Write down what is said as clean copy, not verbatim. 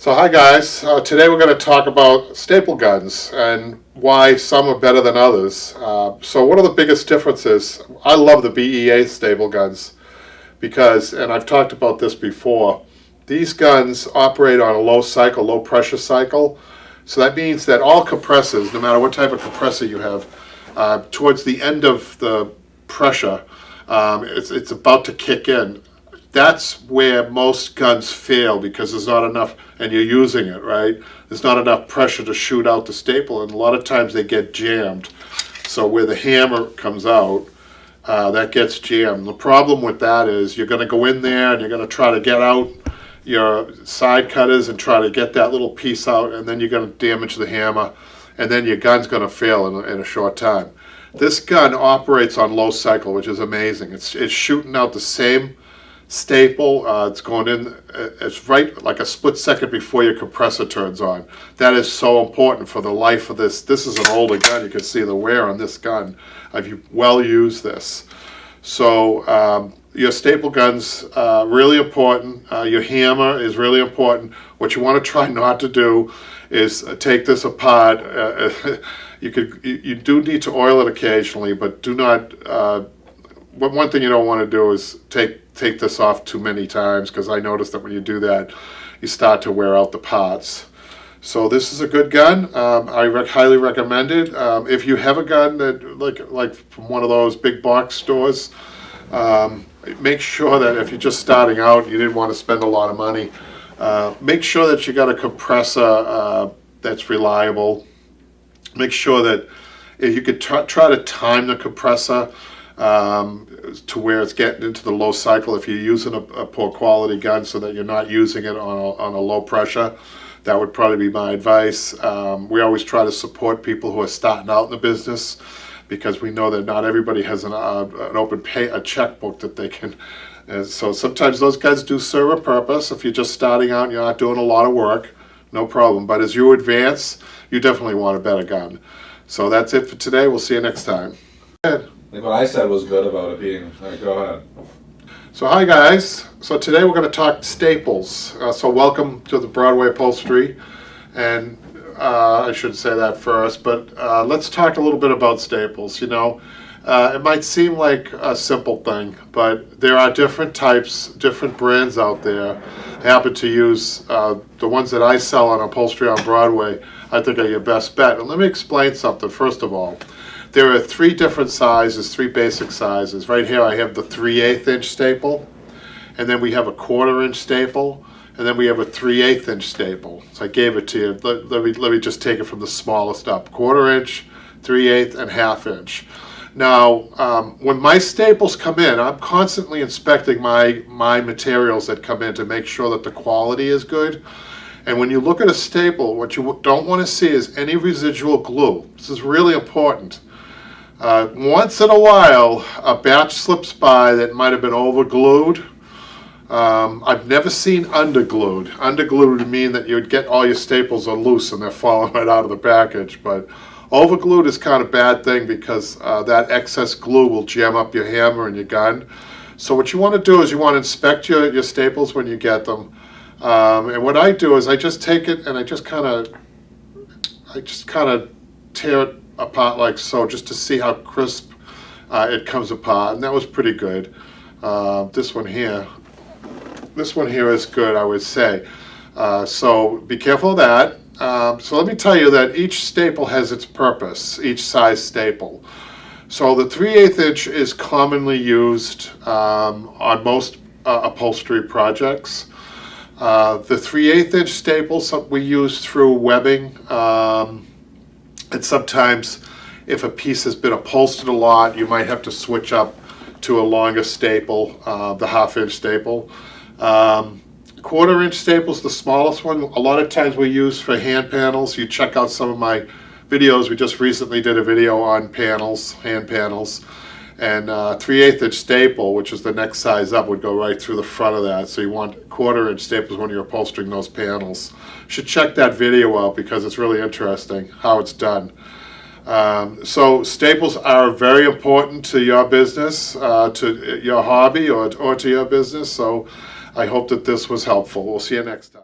So hi guys, today we're going to talk about staple guns and why some are better than others. So one of the biggest differences, I love the BEA staple guns because, and I've talked about this before, these guns operate on a low cycle, low pressure cycle. So that means that all compressors, no matter what type of compressor you have, towards the end of the pressure, it's about to kick in. That's where most guns fail because there's not enough, and you're using it, right? There's not enough pressure to shoot out the staple, and a lot of times they get jammed. So where the hammer comes out, that gets jammed. The problem with that is you're going to go in there and you're going to try to get out your side cutters and try to get that little piece out, and then you're going to damage the hammer, and then your gun's going to fail in a short time. This gun operates on low cycle, which is amazing. It's shooting out the same staple, it's going in, it's right like a split second before your compressor turns on. That is so important for the life of this. This is an older gun. You can see the wear on this gun. I've well used this. So your staple gun's really important. Your hammer is really important. What you want to try not to do is take this apart. You do need to oil it occasionally, but do not. One thing you don't want to do is take this off too many times, because I noticed that when you do that, you start to wear out the parts. So this is a good gun. I highly recommend it. If you have a gun that like from one of those big box stores, make sure that if you're just starting out, you didn't want to spend a lot of money, make sure that you got a compressor that's reliable. Make sure that if you could try to time the compressor to where it's getting into the low cycle if you're using a poor quality gun, so that you're not using it on a low pressure. That would probably be my advice. We always try to support people who are starting out in the business, because we know that not everybody has an open a checkbook that they can. So sometimes those guys do serve a purpose. If you're just starting out and you're not doing a lot of work, no problem. But as you advance, you definitely want a better gun. So that's it for today. We'll see you next time. Like what I said was good about it being, go ahead. So hi guys, so today we're going to talk staples. So welcome to the Broadway Upholstery, and I should say that first, but let's talk a little bit about staples. You know, it might seem like a simple thing, but there are different types, different brands out there. I happen to use the ones that I sell on Upholstery on Broadway. I think are your best bet. And let me explain something first of all. There are three different sizes, three basic sizes. Right here I have the 3/8 inch staple, and then we have a 1/4 inch staple, and then we have a 3/8 inch staple. So I gave it to you. Let me just take it from the smallest up. 1/4 inch, 3/8, and 1/2 inch. Now, when my staples come in, I'm constantly inspecting my materials that come in to make sure that the quality is good. And when you look at a staple, what you don't want to see is any residual glue. This is really important. Once in a while, a batch slips by that might have been overglued. I've never seen underglued. Underglued would mean that you'd get all your staples are loose and they're falling right out of the package. But overglued is kind of a bad thing, because that excess glue will jam up your hammer and your gun. So what you want to do is you want to inspect your staples when you get them. And what I do is I just take it and I just kind of tear it apart like so, just to see how crisp it comes apart, and that was pretty good. This one here is good, I would say. So be careful of that. So let me tell you that each staple has its purpose, each size staple. So the 3/8 inch is commonly used on most upholstery projects. The 3/8 inch staples we use through webbing. And sometimes if a piece has been upholstered a lot, you might have to switch up to a longer staple, the 1/2 inch staple. 1/4 inch staples, the smallest one, a lot of times we use for hand panels. You check out some of my videos. We just recently did a video on panels, hand panels. And 3/8 inch staple, which is the next size up, would go right through the front of that. So you want 1/4 inch staples when you're upholstering those panels. You should check that video out, because it's really interesting how it's done. So staples are very important to your business, to your hobby, or to your business. So I hope that this was helpful. We'll see you next time.